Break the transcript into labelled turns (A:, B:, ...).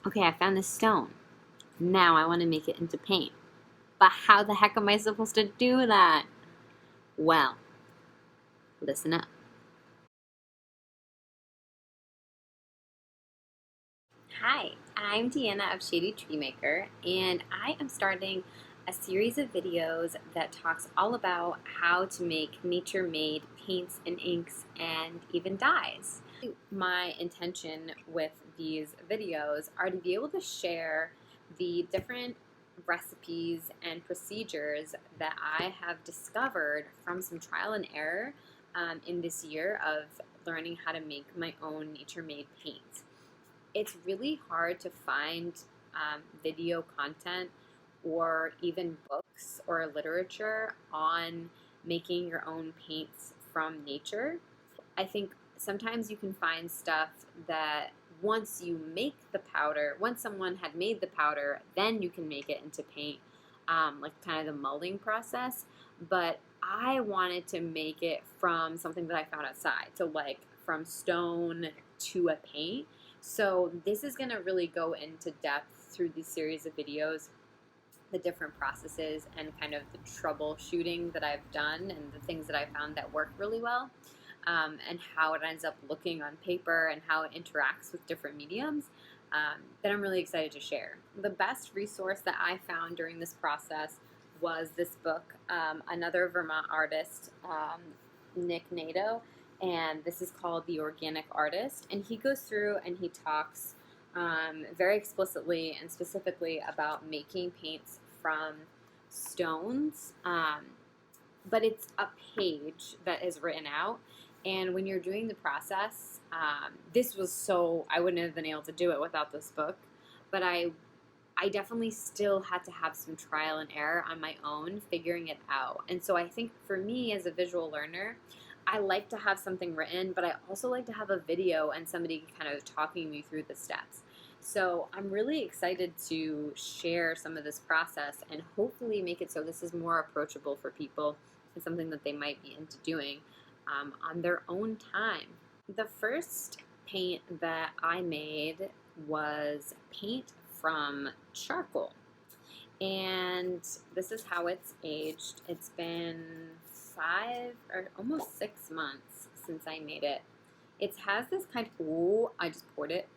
A: Okay, I found this stone. Now I want to make it into paint. But how the heck am I supposed to do that? Well, listen up. Hi, I'm Deanna of Shady Tree Maker, and I am starting a series of videos that talks all about how to make nature-made paints and inks and even dyes. My intention with these videos are to be able to share the different recipes and procedures that I have discovered from some trial and error in this year of learning how to make my own nature-made paints. It's really hard to find video content or even books or literature on making your own paints from nature. I think sometimes you can find stuff that once you make the powder, once someone had made the powder, then you can make it into paint, like kind of the molding process. But I wanted to make it from something that I found outside, so like from stone to a paint. So this is going to really go into depth through these series of videos, the different processes and kind of the troubleshooting that I've done and the things that I found that work really well, and how it ends up looking on paper and how it interacts with different mediums, that I'm really excited to share. The best resource that I found during this process was this book, another Vermont artist, Nick Nato, and this is called The Organic Artist. And he goes through and he talks very explicitly and specifically about making paints from stones, but it's a page that is written out. And when you're doing the process, this was so, I wouldn't have been able to do it without this book, but I definitely still had to have some trial and error on my own figuring it out. And so I think for me as a visual learner, I like to have something written, but I also like to have a video and somebody kind of talking me through the steps. So I'm really excited to share some of this process and hopefully make it so this is more approachable for people and something that they might be into doing on their own time. The first paint that I made was paint from charcoal. And this is how it's aged. It's been 5 or almost 6 months since I made it. It has this kind of, oh, I just poured it.